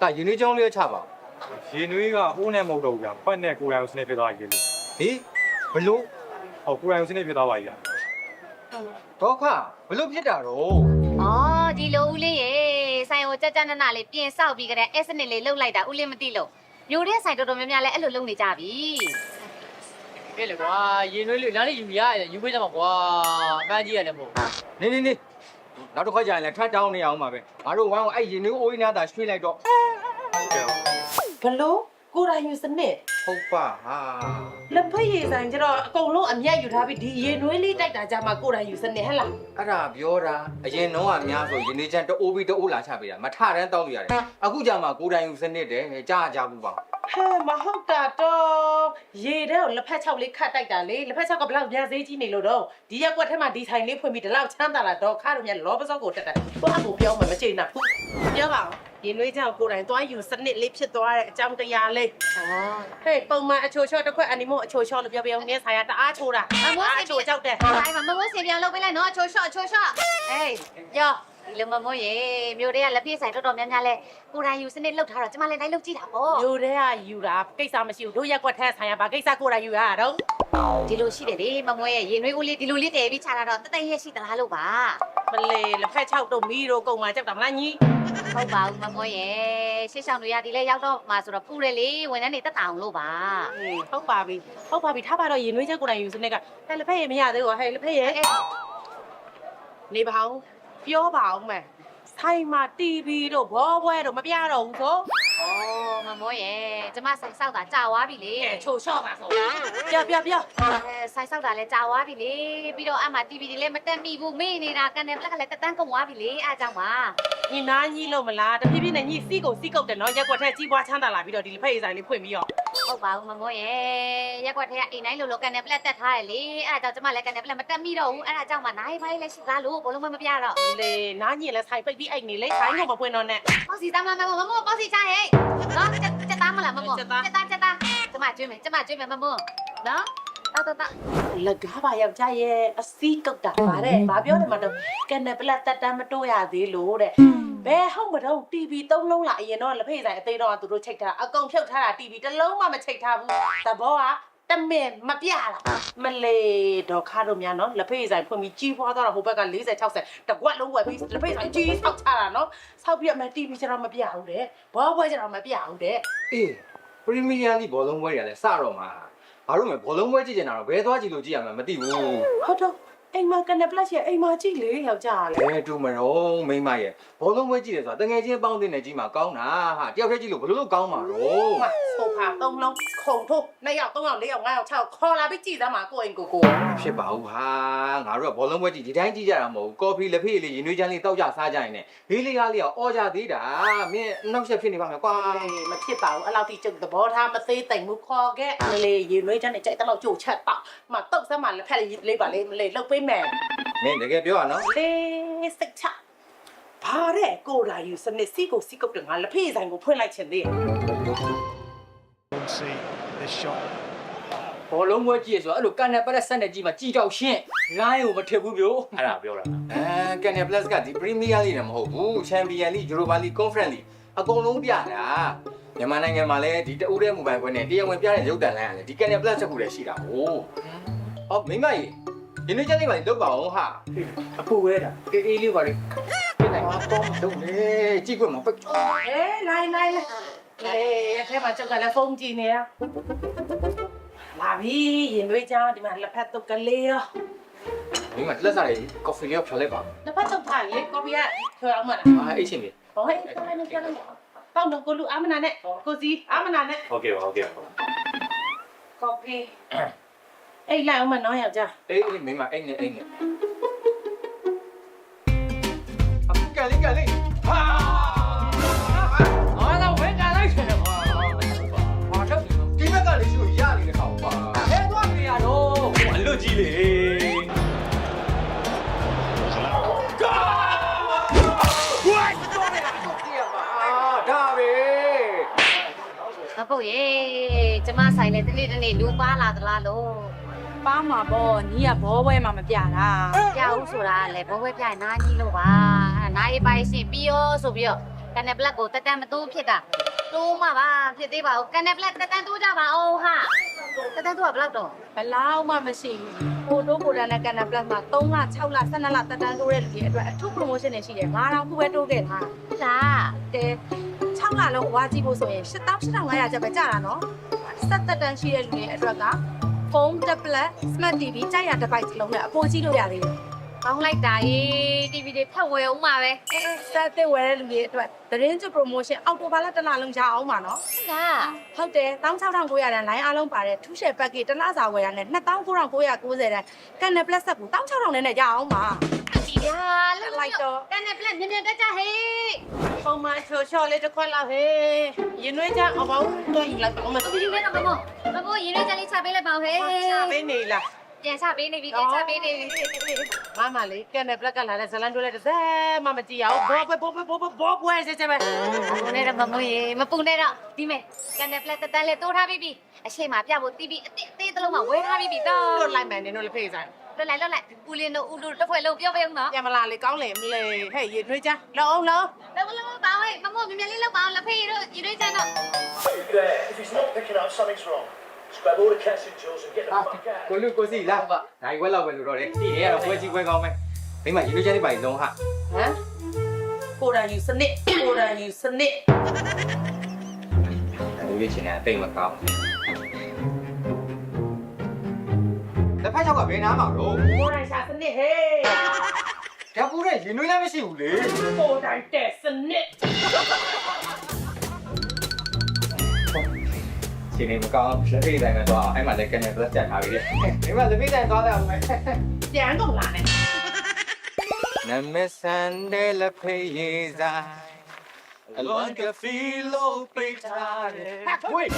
ဒါရင်းနှီးချောင်းလေးချပါ ရေနွေးကအိုးနဲ့မဟုတ်တော့ဘူးဗျပတ်နဲ့ကိုယ်တိုင်ကိုစနစ်ဖြစ်သွားပြီလေ ဟေးဘလို့ ဟုတ်ကိုယ်တိုင်ကိုစနစ်ဖြစ်သွားပါပြီဗျ ဒုက္ခဘလို့ဖြစ်တာတော့ အော်ဒီလိုဦးလေးရေဆိုင်ကိုကြက်ကြက်နနလေးပြင်ဆောက်ပြီးကြတဲ့စနစ်လေးလှုပ်လိုက်တာဦးလေးမသိလို့မျိုးတဲ့ဆိုင်တော်တော်များများလည်းအဲ့လိုလုပ်နေကြပြီ ကဲလေကွာရေနွေးလေးနားလေးယူရရတယ်ယူပေးကြမှာကွာအကန်းကြီးရတယ်မို့ နေနောက်တစ်ခါကျရင်လည်းထပ်တောင်းနေအောင်ပါပဲငါတို့ဝမ်းကိုအဲ့ရင်းနှီးအိုးရင်းသားသာရွှေ့လိုက်တော့ ဘလို့ကိုရိုင်းယူစနစ် ဟုတ်ပါဟာ လက်ဖက်ရည်ဆိုင်ကျတော့အကုန်လုံးအမျက်ယူထားပြီးဒီရေနွေးလေးတိုက်တာကြမှာကိုရိုင်းယူစနစ်ဟဲ့လား အဲ့ဒါပြောတာအရင်တော့အများဆိုရင်းနှီးချမ်းတအိုးပြီးတအိုးလာချပေးတာမထတန်းတောင်းလို့ရတယ်အခုကျမှကိုယ်တိုင်ယူစနစ်တယ်ကြားကြဘူးပါ ဟဲ့မဟုတ်တာတော့ရေတဲ့ကိုလက်ဖက်ချောက်လေးခတ်တိုက်တာလေလက်ဖက်ချောက်ကဘလောက်များသေးကြီးနေလို့တော့ဒီရက်ကွက်ထဲမှာဒီဆိုင်လေးဖွင့်ပြီးဒီလောက်ချမ်းသာလာတော့ခါလို့များလောပစောကိုတက်တယ်ကိုအကူပြောမှမချိန်နာဘူးပြောပါဦးရေနွေးချောက်ကိုယ်တိုင်သွားယူစနစ်လေးဖြစ်သွားတဲ့အကြောင်းတရားလေး အော် ဟေးပုံမှန်အချိုချော့တစ်ခွက်အနီမို့အချိုချော့လို့ပြောပြအောင်နင်းဆိုင်ရတအားချိုးတာအချိုကြောက်တယ် ဆိုင်မှာမမိုးစင်ပြောင်းလုပ်ပေးလိုက်နော်အချိုရှော့ဟေးကြောဒီလိုမမိုးရေမျိုးတွေကလက်ပြည့်ဆိုင်တော်တော်များများလဲကိုရိုင်းယူစနစ်လှုပ်ထားတော့ကျမလည်းလိုက်လှုပ်ကြည့်တာပေါ့ ယူတဲ့ကယူတာကိစ္စမရှိဘူးတို့ရက်ကွက်ထဲဆိုင်ရပါကိစ္စကိုယ်တိုင်ယူရတာတော့ ဒီလိုရှိတယ်လေမမိုးရဲ့ရေနွေးဦးလေးဒီလိုလေးတည်ပြီးချတာတော့တသက်ရဲ့ရှိသလားလို့ပါ မလေးလက်ဖက်ချောက်တို့မီးတို့ကုန်မှာကြောက်တာမလားညီ ဟုတ်ပါဘူးမမိုးရဲ့ရှေ့ဆောင်တွေကဒီလဲရောက်တော့မှဆိုတော့ပူတယ်လေဝန်ထမ်းတွေတက်တာအောင်လို့ပါ ဟုတ်ပါပြီထားပါတော့ရေနွေးချက်ကိုယ်တိုင်ယူစနစ်ကဟဲ့လက်ဖက်ရမရသေးဘူးဟဲ့လက်ဖက်ရနေပါအောင်ပြောပါအောင်မယ်ဆိုင်မှာ TV တို့ဘောပွဲတို့မပြတော့ဘူးဆို အော်မမိုးရဲ့ကျမဆိုင်ဆောက်တာကြာသွားပြီလေ ချိုချော့ပါဆိုပြော ဆိုင်ဆောက်တာလည်းကြာသွားပြီလေပြီးတော့အမှ TV တွေလည်းမတက်မိဘူးမေ့နေတာကန်တယ်ပလက်ကလည်းတက်တန်းကုန်သွားပြီလေအားကြောင့်ပါ ညီနာညီလို့မလားတဖြည်းဖြည်းနဲ့ညီစီကိုစီကုတ်တယ်နော်ရက်ကွက်ထဲကြီးပွားချမ်းသာလာပြီးတော့ဒီလက်ဖက်ရည်ဆိုင်လေးဖွင့်ပြီးတော့ ဟုတ်ပါဘူးမမိုးရဲ့ရက်ကွက်ထဲကအိမ်တိုင်းလိုလိုကန်တယ်ပလက်တက်ထားရလေအားကြောင့်ကျမလည်းကန်တယ်ပလက်မတက်မိတော့ဘူးအားကြောင့်မှနိုင်ဖိုင်းလည်းရှိသားလို့ဘလုံးမပြတော့ လေနားညီလည်းဆိုင်ပိတ်ပြီးအိတ်နေလေဆိုင်ကိုမဖွင့်တော့နဲ့ ပေါ့စီသားမမိုးပေါ့စီချဟဲ့နော်ချက်သားမလားမမိုးချက်သားကျမကျွေးမယ်မမိုးနော်တောက် လကားပါယောက်ျားရဲ့အစီးကုတ်တာပါတဲ့။ဘာပြောတယ်မတော့ကန်နယ်ပလက်တက်တမ်းမတိုးရသေးလို့တဲ့။ဘယ်ဟုတ်မတော့ TV 3လုံးလာအရင်တော့လက်ဖေးဆိုင်အသေးတော့သူတို့ချိတ်ထားအကုန်ဖြုတ်ထားတာ TV တစ်လုံးမှမချိတ်ထားဘူး။သဘောကတမင်မပြလားမလေးတော့ခါတော့များနော်လက်ဖေးဆိုင်ဖွင့်ပြီးကြီးပွားသွားတော့ဟိုဘက်က40 60တကွက်လုံးဝယ်ပြီးလက်ဖေးဆိုင်ကြီးဆောက်ချတာနော်။ဆောက်ပြီးမှ TV ကျတော့မပြဘူးတဲ့။ဘောပွဲကျတော့မပြဘူးတဲ့ အေးပရီမီယာလိဘောလုံးပွဲတွေကလည်းစတော့မှာဘာလို့လဲဘောလုံးပွဲကြည့်နေတာတော့ဘယ်သွားကြည့်လို့ကြည့်ရမှာမသိဘူး ။ဟုတ်တော့အိမ်မှာကန်နယ်ပလက်ရဲ့အိမ်မှာကြည့်လေယောက်ျားလေ ဘယ်တူမတော့မိမရဲ့ဘောလုံးပွဲကြည့်တယ်ဆိုတာတငယ်ချင်းပေါင်းတင်နေကြည့်မှာကောင်းတာဟာတယောက်တည်းကြည့်လို့ဘယ်လိုလုပ်ကောင်းမှာတော့ မဆိုဖာ3လုံးခုံထုတ်2ယောက်3ယောက်4ယောက်5ယောက်6ယောက်ခေါ်လာပြီးကြည်သားမှာကိုအိမ်ကို ဖြစ်ပါဘူးဟာငါတို့ကဘောလုံးပွဲကြည့်ဒီတိုင်းကြည့်ကြတာမဟုတ်ဘူးကော်ဖီလက်ဖေးလေးရင်နွေးချမ်းလေးတောက်ကြစားကြရင်လည်းလေးလေးကားလေးကအော်ကြသေးတာမင်းနောက်ဆက်ဖြစ်နေပါမယ်ကွာ မဖြစ်ပါဘူးအဲ့လောက်ထိကျုပ်သဘောထားမသေးတိမ်မှုခေါ်ခဲ့မလေးရေနွေးချမ်းနဲ့ကြိုက်တဲ့လောက်ကြိုချက်တော့မတုတ်စမ်းမှလက်ဖက်လေးပါလေးမလေးလှုပ်ပေးမယ် မင်းတကယ်ပြောရနော် လေးစိတ်ချဘာတဲ့ကိုလာယူစနစ်စီကိုစီကုတ်တယ်ငါလက်ဖေးဆိုင်ကိုဖွင့်လိုက်ချင်သေးတယ် see this shot ဘောလုံးပွဲကြည့်ရဆိုအဲ့လိုကန်နယ်ပလက်ဆက်နေကြည့်မှကြည်တော့ရှင်းလိုင်းကိုမထစ်ဘူးပြို့အဲ့ဒါပြောတာ ကန်နယ်ပလတ်ကဒီပရီမီယာလိနဲ့မဟုတ်ဘူးချန်ပီယံလိယူရိုပါလိကွန်ဖရင့်လိအကုန်လုံးပြတာမြန်မာနိုင်ငံမှာလည်းဒီတအူးတဲ့မိုဘိုင်းကွန်းနဲ့တရားဝင်ပြတဲ့ရုပ်တံလိုင်းရတယ်ဒီကန်နယ်ပလတ်ချက်ခုလည်းရှိတာဟိုဟောမိမကြီးဒီနေ့ကျနေပါလေလောက်ပါအောင်ဟာ အပူဝဲတာအေးလေးပါလေ ပြင်နိုင်တော့လုံးလေကြည့်ခွင့်မပိတ် ဟဲလိုက်လေအဲမှာကျုပ်ကလည်းဖုန်းကြည့်နေတာလာပြီရင်နွေးချမ်းဒီမှာလက်ဖက်တုတ်ကလေးရော မိမလက်စားလေးကော်ဖီလေးဖြော်လိုက်ပါ လက်ဖက်တုတ်ထားလေကော်ဖီကထွေအောင်မလား ဟာအိတ်ချင်းပြီ ဟောဟဲ့ပြောလိုက်တော့တောင်းတော့ကိုလူအာမနာနဲ့ကိုစီအာမနာနဲ့ ဟုတ်ကဲ့ပါ ကော်ဖီအေးလိုက်အောင်မနော်ယောက်ျား အေးမိမအိတ်နဲ့အခုကန်လေးဟာ အော်တော့ဝဲကန်လိုက်ချင်တယ်ကွာဟာတော့ ဒီဘက်ကလေးရှိလို့ရနေတဲ့ခါပါ ဟဲသွားနေရတော့ အလွတ်ကြီးလေ ဒါပဲ မပုတ်ရေကျမဆိုင်လေတနေ့လူပါလာသလားလို့ ပါမှာပေါ့ညီကဘောပွဲမှာမပြတာ ပြဦးဆိုတာလေဘဝဲပြရင်နားကြီးလို့ပါအဲ့နားရေးပိုင်းရှင်ပြီးရောဆိုပြီးတော့ ကန်နယ်ပလက်ကိုတက်တန်းမတိုးဖြစ်တာတိုးမှာပါဖြစ်သေးပါဘူးကန်နယ်ပလက်တက်တန်းတိုးကြပါအောင်ဟာတက်တန်းတိုးကဘယ်လောက်တော့ ဘလောက်မှမရှိဘူးဟိုတိုးကိုတန်းနဲ့ကန်နပလတ်မှာ3လ6လ12လတက်တန်းတိုးတဲ့လူတွေအတွက်အထူး promotion တွေရှိတယ်9000ခုပဲတိုးခဲ့တာ လား တဲ6လလုံးဝါကြည့်ဖို့ဆိုရင်8500ကျပ်ပဲကြာတာနော်ဆက်တက်တန်းရှိတဲ့လူတွေအတွက်ကဖုန်း tablet smart TV ကြိုက်ရ device လုံးနဲ့အပိုးကြီးလို့ရသေးတယ် ကောင်းလိုက်တာအေး TV တွေဖက်ဝယ်အောင်ပါပဲ ဆက်သက်ဝယ်တဲ့လူတွေအတွက်သတင်းကျ promotion အောက်တိုဘာလတစ်လလုံးကြာအောင်ပါနော် လား ဟုတ်တယ်16900တန်း line အားလုံးပါတယ်ထူးရှယ် package တစ်လစာဝယ်ရတဲ့29,990တန်းကန်နယ် plus ဆက်ကို16000နဲ့ကြာအောင်ပါ ဒီပြာလောက် လိုက်တော့ ကန်နယ်ပလက်မြင်မြင်တက်ကြဟေး ပုံမှန်ချိုချော့လေးတစ်ခွက်လောက်ဟေးရင်နှွေးချအပေါင်းတော့ယူလိုက်ပါဦးမ ဒီလိုနဲ့တော့မမို့ရင်းနှီးချလေးချပေးလိုက်ပါဦးဟေး ချပေးနေလား ပြန်ချပေးနေပြီပြန်ချပေးနေပြီ မမလေးကန်နယ်ပလက်ကလာတဲ့ဇလန်တွဲလိုက်တဲ့ဇဲမမကြည့်ရအောင်ဘောပွဲစစပဲ မပူနဲ့တော့မမို့ရေမပူနဲ့တော့ဒီမဲ့ကန်နယ်ပလက်တက်တန်းလေးတိုးထားပြီးပြီအရှိန်မှာပြဖို့ TV အသေးတလုံးမှာဝယ်ထားပြီးပြီတော့ လွတ်လိုက်မယ်နင်တို့လည်းဖေးဆိုင် လွတ်လိုက်ဦးလင်းတို့ဦးတို့တစ်ဖွဲ့လုံးပြောပေးအောင်နော် ပြန်မလာလေကောင်းလေမလေဟဲ့ရင်နှွေးချလောအောင်လော လုံးပါဝဲမမို့မြင်မြင်လေးလောက်ပါအောင်လက်ဖေးတို့ညီတို့ချမ်းတော့ If he's not picking up, something's wrong. Grab all the cats and jaws and get the fuck out. ကိုလူကိုစီလားနိုင်ဝက်လောက်ပဲလို့တော့တယ်ဒီနေ့ကတော့ပွဲကြီးပွဲကောင်းပဲမိမရေနွေးချမ်းလေးပါရင်လုံးဟာ ဟမ်ကိုရန်ယူစနစ်ကိုရန်ယူစနစ် လူရွေးချင်တဲ့အသိမကောင်းတစ်ဖက်ချောက်ကဘယ်နားမှာတော့ ကိုရန်ရှာစနစ်ဟေး ဓာတ်ပူတဲ့ရေနွေးလည်းမရှိဘူးလေ ကိုရန်တဲ့စနစ် ရှင်နေမကောင်းလက်ဖေးတိုင်းမှာတော့အဲ့မှာလည်းကနေပလက်တက်ထားပြီးတယ်ဒီမှာလက်ဖေးတိုင်းသွားတယ်အောင်မယ် ပြန်ကုန်လာနဲ့ နမစန်တဲ့လက်ဖေးရေးဆိုင်အလွန်ကဖီလိုပိတ်ထားတယ် ဝေး